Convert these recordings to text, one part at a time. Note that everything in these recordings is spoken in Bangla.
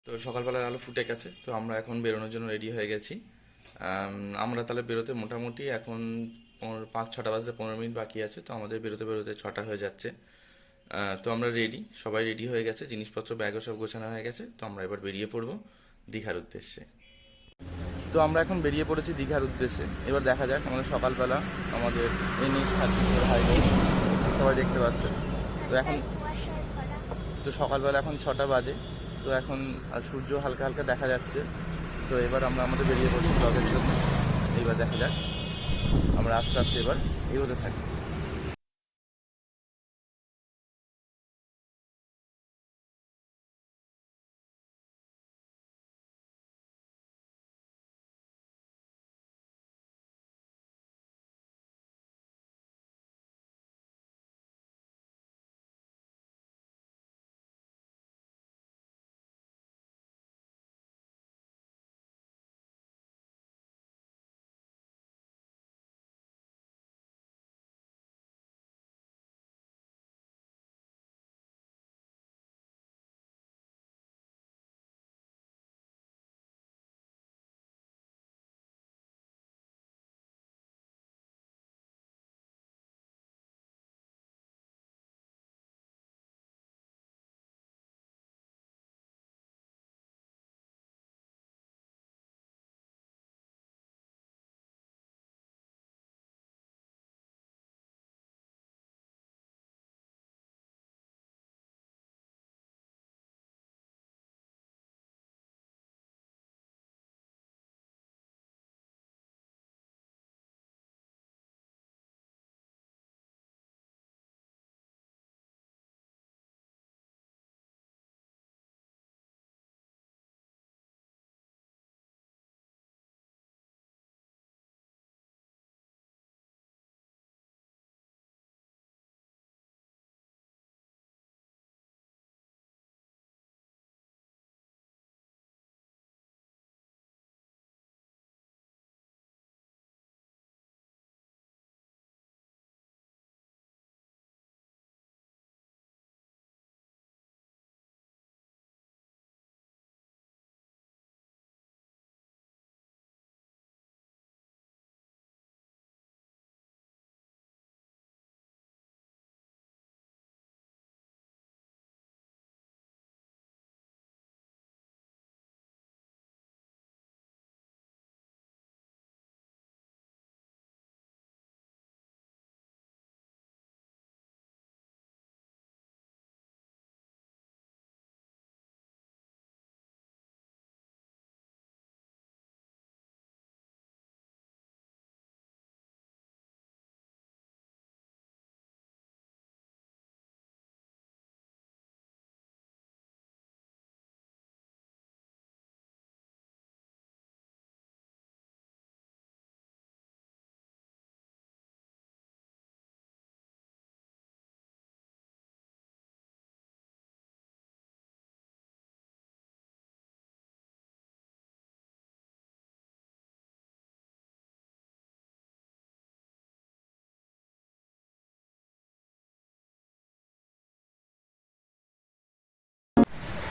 তো সকালবেলার আলো ফুটে গেছে, তো আমরা এখন বেরোনোর জন্য রেডি হয়ে গেছি। আমরা তাহলে বেরোতে মোটামুটি এখন 5-6টা বাজতে 15 মিনিট বাকি আছে, তো আমাদের বেরোতে বেরোতে 6টা হয়ে যাচ্ছে। তো আমরা রেডি, সবাই রেডি হয়ে গেছে, জিনিসপত্র ব্যাগও সব গোছানো হয়ে গেছে, তো আমরা এবার বেরিয়ে পড়বো দীঘার উদ্দেশ্যে। তো আমরা এখন বেরিয়ে পড়েছি দীঘার উদ্দেশ্যে। এবার দেখা যাক আমাদের সকালবেলা আমাদের NH-34 হাইওয়ে সবাই দেখতে পাচ্ছ। তো এখন তো সকালবেলা এখন 6টা বাজে, তো এখন আর সূর্য হালকা হালকা দেখা যাচ্ছে। তো এবার আমরা আমাদের বেরিয়ে পড়ছি ব্লগের জন্য। এইবার দেখা যাক, আমরা আস্তে আস্তে এবার এগোতে থাকি।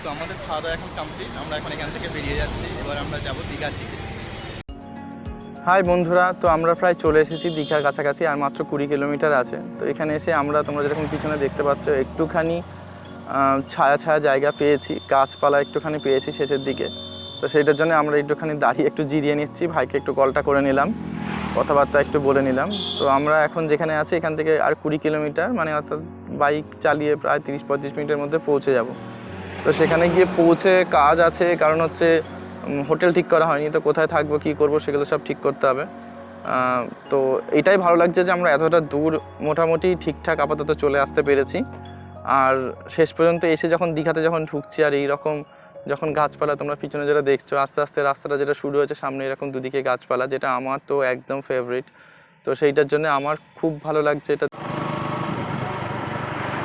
তো আমাদের খাওয়া দাওয়া এখন কমপ্লিট, আমরা এখন এখান থেকে বেরিয়ে যাচ্ছি। এবার আমরা যাব দীঘার দিকে। হাই বন্ধুরা, তো আমরা প্রায় চলে এসেছি দীঘার কাছাকাছি, আর মাত্র 20 কিলোমিটার আছে। তো এখানে এসে আমরা, তোমরা যেরকম পিছনে দেখতে পাচ্ছ, একটুখানি ছায়া ছায়া জায়গা পেয়েছি, গাছপালা একটুখানি পেয়েছি শেষের দিকে। তো সেইটার জন্য আমরা একটুখানি দাঁড়িয়ে একটু জিরিয়ে নিচ্ছি, ভাইকে একটু কলটা করে নিলাম, কথাবার্তা একটু বলে নিলাম। তো আমরা এখন যেখানে আছি এখান থেকে আর 20 কিলোমিটার, মানে অর্থাৎ বাইক চালিয়ে প্রায় 30-35 মিনিটের মধ্যে পৌঁছে যাব। তো সেখানে গিয়ে পৌঁছে কাজ আছে, কারণ হচ্ছে হোটেল ঠিক করা হয়নি, তো কোথায় থাকবো কী করবো সেগুলো সব ঠিক করতে হবে। তো এটাই ভালো লাগছে যে আমরা এতটা দূর মোটামুটি ঠিকঠাক আপাতত চলে আসতে পেরেছি। আর শেষ পর্যন্ত এসে যখন দীঘাতে যখন ঢুকছি, আর এইরকম যখন গাছপালা, তোমরা পিছনে যেটা দেখছো আস্তে আস্তে রাস্তাটা যেটা শুরু হয়েছে, সামনে এরকম দুদিকে গাছপালা, যেটা আমার তো একদম ফেভারিট। তো সেইটার জন্য আমার খুব ভালো লাগছে এটা।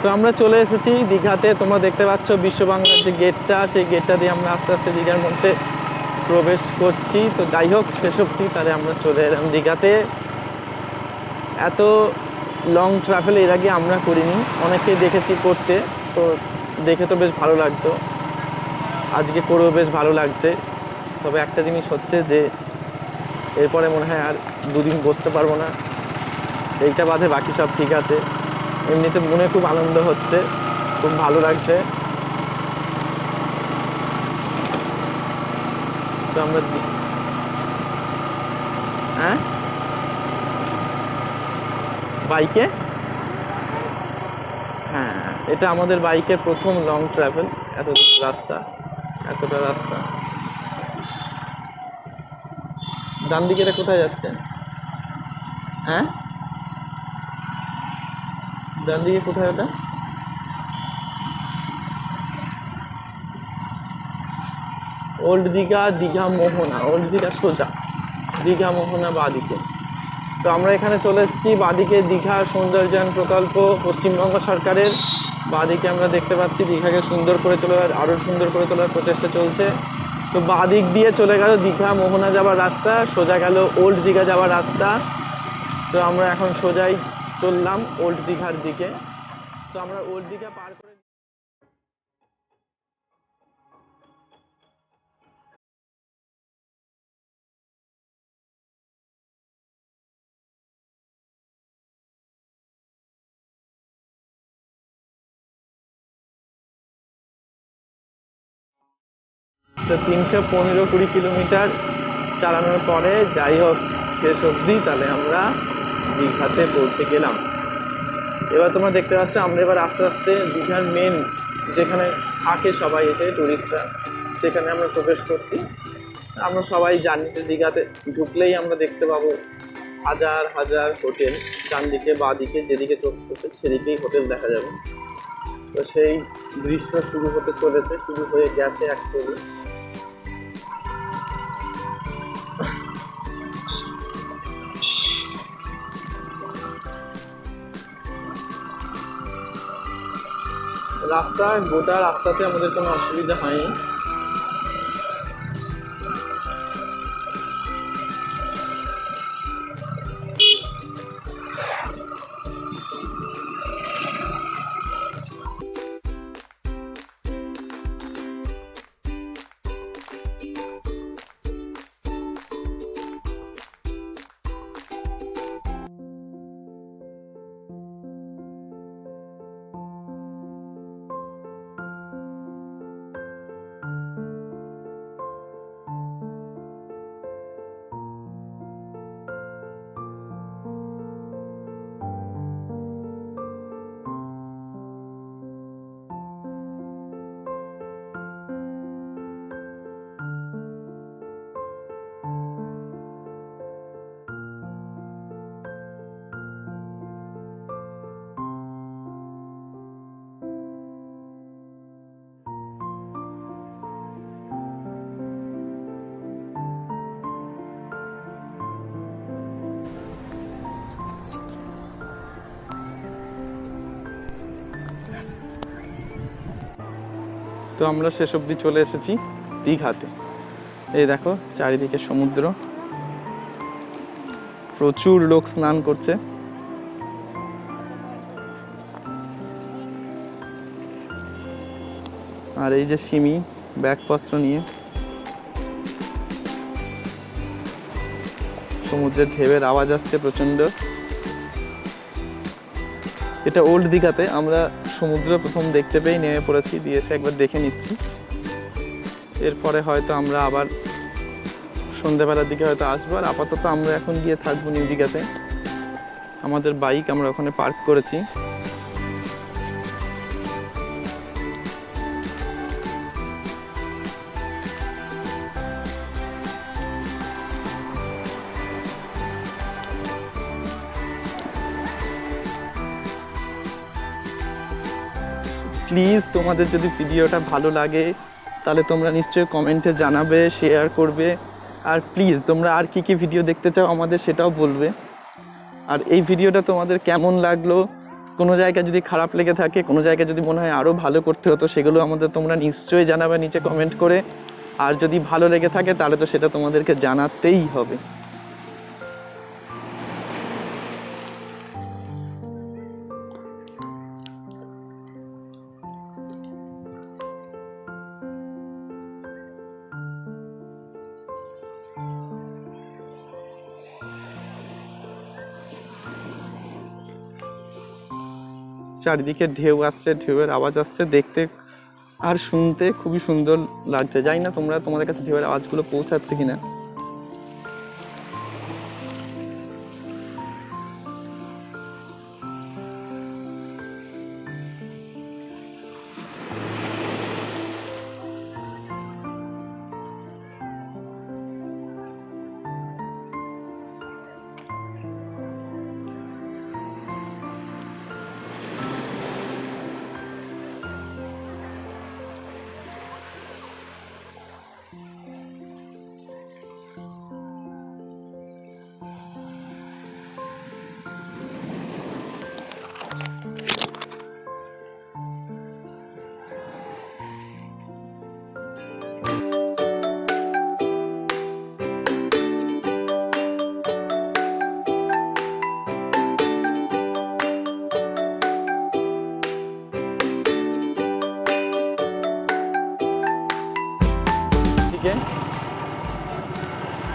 তো আমরা চলে এসেছি দীঘাতে, তোমরা দেখতে পাচ্ছ বিশ্ব বাংলার যে গেটটা, সেই গেটটা দিয়ে আমরা আস্তে আস্তে দীঘার মধ্যে প্রবেশ করছি। তো যাই হোক, শেষ অবধি তাহলে আমরা চলে এলাম দীঘাতে। এত লং ট্রাভেল এর আগে আমরা করিনি, অনেকেই দেখেছি করতে, তো দেখে তো বেশ ভালো লাগতো। আজকে করেও বেশ ভালো লাগছে। তবে একটা জিনিস হচ্ছে যে এরপরে মনে হয় আর দুদিন বসতে পারবো না, এইটা বাদে বাকি সব ঠিক আছে। এমনিতে মনে খুব আনন্দ হচ্ছে, খুব ভালো লাগছে। তো আমরা হ্যাঁ বাইকে, হ্যাঁ এটা আমাদের বাইকের প্রথম লং ট্রাভেল, এতটুকু রাস্তা, এতটা রাস্তা। ডান দিকে কোথায় যাচ্ছেন? হ্যাঁ ডান দিকে কোথায় ওটা? ওল্ড দীঘা, দীঘা মোহনা, ওল্ড দীঘা সোজা, দীঘা মোহনা বাঁদিকে। তো আমরা এখানে চলে এসেছি বাঁদিকে, দীঘা সৌন্দর্যায়ন প্রকল্প পশ্চিমবঙ্গ সরকারের। বাঁদিকে আমরা দেখতে পাচ্ছি দীঘাকে সুন্দর করে আরও সুন্দর করে তোলার প্রচেষ্টা চলছে। তো বাঁদিক দিয়ে চলে গেল দীঘা মোহনা যাওয়ার রাস্তা, সোজা গেল ওল্ড দীঘা যাওয়ার রাস্তা। তো আমরা এখন সোজাই চললাম ওল্ড দীঘার দিকে। তো আমরা ওল্ড দীঘা পার করে তো 315-20 কিলোমিটার চালানোর পরে যাই হোক শেষ অবধি তাহলে আমরা দীঘাতে পৌঁছে গেলাম। এবার তোমরা দেখতে পাচ্ছ আমরা এবার আস্তে আস্তে দীঘার মেন যেখানে থাকে সবাই এসে টুরিস্টরা, সেখানে আমরা প্রবেশ করছি। আমরা সবাই জানি যে দীঘাতে ঢুকলেই আমরা দেখতে পাবো হাজার হাজার হোটেল, ডান দিকে বাঁ দিকে যেদিকে চোখ করছে সেদিকেই হোটেল দেখা যাবে। তো সেই দৃশ্য শুরু হতে চলেছে, শুরু হয়ে গেছে অ্যাকচুয়ালি। রাস্তা, গোটা রাস্তাতে আমাদের কোনো অসুবিধা হয়নি। তো আমরা শেষ অবধি চলে এসেছি দীঘাতে। এই দেখো চারিদিকে সমুদ্র, প্রচুর লোক স্নান করছে। আর এই যে সিমি ব্যাগপত্র নিয়ে সমুদ্রের ঢেউয়ের আওয়াজ আসছে প্রচন্ড। এটা ওল্ড দীঘাতে, আমরা সমুদ্র প্রথম দেখতে পেয়ে নেমে পড়েছি, দিয়ে এসে একবার দেখে নিচ্ছি। এরপরে হয়তো আমরা আবার সন্ধ্যাবেলার দিকে হয়তো আসবো। আর আপাতত আমরা এখন গিয়ে থাকবো নিউ দীঘাতে। আমাদের বাইক আমরা ওখানে পার্ক করেছি। প্লিজ তোমাদের যদি ভিডিওটা ভালো লাগে তাহলে তোমরা নিশ্চয়ই কমেন্টে জানাবে, শেয়ার করবে। আর প্লিজ তোমরা আর কি কি ভিডিও দেখতে চাও আমাদের সেটাও বলবে। আর এই ভিডিওটা তোমাদের কেমন লাগলো, কোনো জায়গায় যদি খারাপ লেগে থাকে, কোনো জায়গায় যদি মনে হয় আরও ভালো করতে হতো, সেগুলো আমাদের তোমরা নিশ্চয়ই জানাবে নিচে কমেন্ট করে। আর যদি ভালো লেগে থাকে তাহলে তো সেটা তোমাদেরকে জানাতেই হবে। চারিদিকে ঢেউ আসছে, ঢেউয়ের আওয়াজ আসছে, দেখতে আর শুনতে খুবই সুন্দর লাগছে। জানি না তোমাদের কাছে ঢেউয়ের আওয়াজগুলো পৌঁছাচ্ছে কিনা।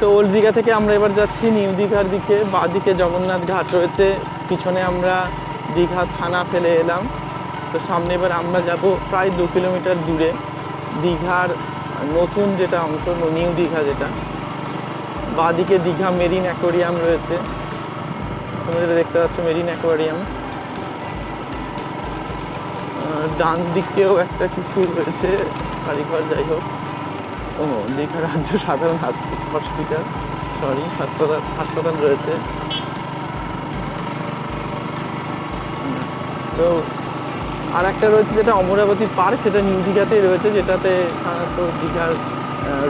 তো ওল্ড দীঘা থেকে আমরা এবার যাচ্ছি নিউ দীঘার দিকে। বাঁদিকে জগন্নাথ ঘাট রয়েছে, পিছনে আমরা দীঘা থানা ফেলে এলাম। তো সামনে এবার আমরা যাব প্রায় 2 কিলোমিটার দূরে দীঘার নতুন যেটা অংশ, নিউ দীঘা যেটা। বাঁদিকে দীঘা মেরিন অ্যাকোয়ারিয়াম রয়েছে, তোমরা যেটা দেখতে পাচ্ছ মেরিন অ্যাকোয়ারিয়াম। ডান দিকেও একটা কিছু রয়েছে, কারিঘর, যাই হোক। ও দীঘা রাজ্য সাধারণ হসপিটাল, সরি হাসপাতাল রয়েছে। তো আর একটা রয়েছে যেটা অমরাবতী পার্ক, সেটা নিউ দীঘাতেই রয়েছে, যেটাতে সাধারণত দীঘার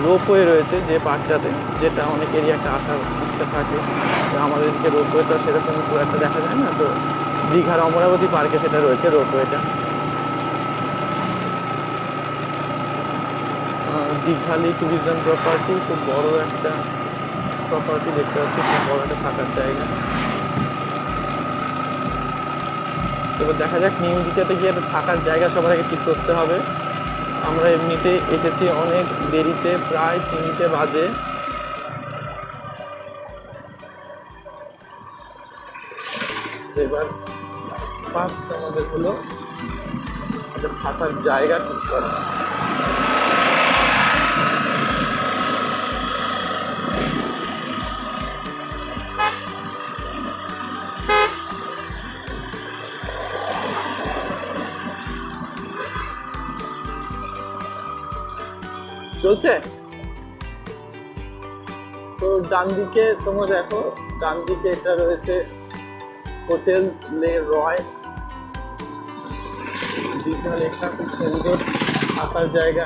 রোপওয়ে রয়েছে, যে পার্কটাতে, যেটা অনেকেরই একটা আসার ইচ্ছা থাকে। তো আমাদের দিকে রোপওয়েটা সেরকম খুব একটা দেখা যায় না, তো দীঘার অমরাবতী পার্কে সেটা রয়েছে রোপওয়েটা। দীঘালি ট্যুরিজম প্রপার্টি, খুব বড় একটা প্রপার্টি দেখতে পাচ্ছি, খুব বড় একটা থাকার জায়গা। এবার দেখা যাক নিউ দীঘাতে গিয়ে একটা থাকার জায়গা সবার আগে ঠিক করতে হবে। আমরা এমনিতে এসেছি অনেক দেরিতে, প্রায় 3টে বাজে। এবার ফার্স্ট আমাদের হলো একটা থাকার জায়গা ঠিক করা। চলছে। তো ডান দিকে তোমরা দেখো, ডান দিকে এটা রয়েছে হোটেল লে রয় দীঘা লেখা, খুব সুন্দর থাকার জায়গা।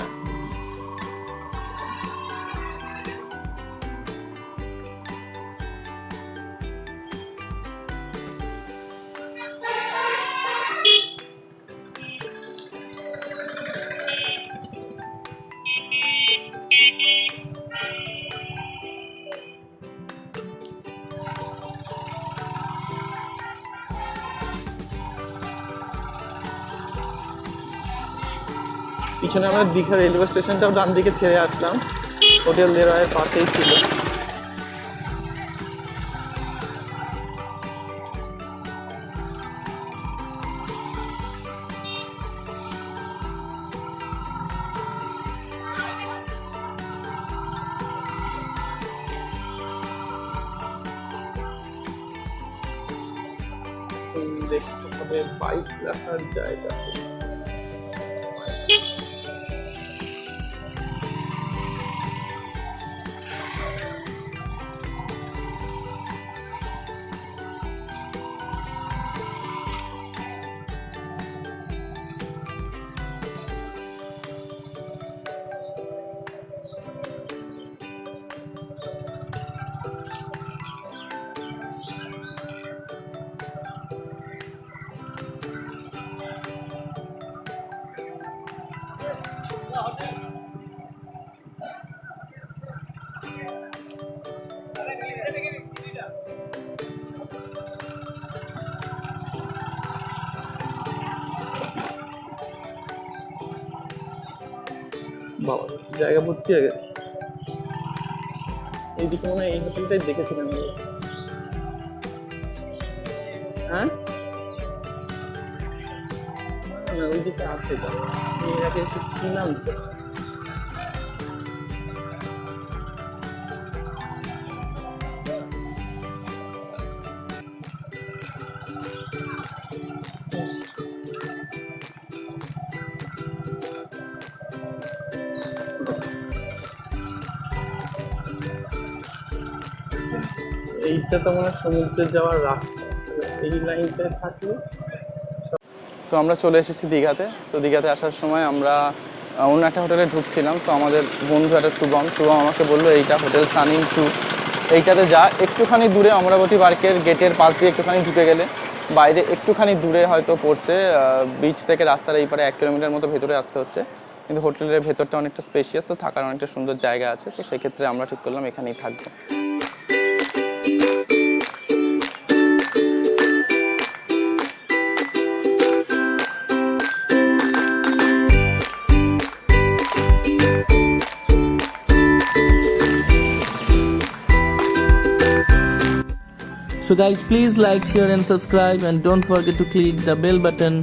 পিছনে আমরা দীঘা রেলওয়ে স্টেশনটাও ডান দিকে ছেড়ে আসলাম, হোটেল লে রয়ের পাশেই ছিল। দেখতে হবে বাইক রাখার জায়গা। বাবা, জায়গা ভর্তি হয়ে গেছে। এইদিকে মনে হয় এই হোটেলটাই দেখেছিলাম। হ্যাঁ, না ওইদিকে আছে তো, এর আগে এসেছিলাম তো। এইটা তো মনে হয় সমুদ্রে যাওয়ার রাস্তা, এই লাইনটা থাকলে। তো আমরা চলে এসেছি দীঘাতে। তো দীঘাতে আসার সময় আমরা অন্য একটা হোটেলে ঢুকছিলাম। তো আমাদের বন্ধু একটা শুভম আমাকে বললো এইটা হোটেল সানিন 2, এইটাতে যা একটুখানি দূরে অমরাবতী পার্কের গেটের পাশ দিয়ে একটুখানি ঢুকে গেলে বাইরে একটুখানি দূরে হয়তো পড়ছে, বিচ থেকে রাস্তার এই পারে 1 কিলোমিটার মতো ভেতরে আসতে হচ্ছে, কিন্তু হোটেলের ভেতরটা অনেকটা স্পেশিয়াস, তো থাকার অনেকটা সুন্দর জায়গা আছে। তো সেক্ষেত্রে আমরা ঠিক করলাম এখানেই থাকবো। So guys, please like, share and subscribe, and don't forget to click the bell button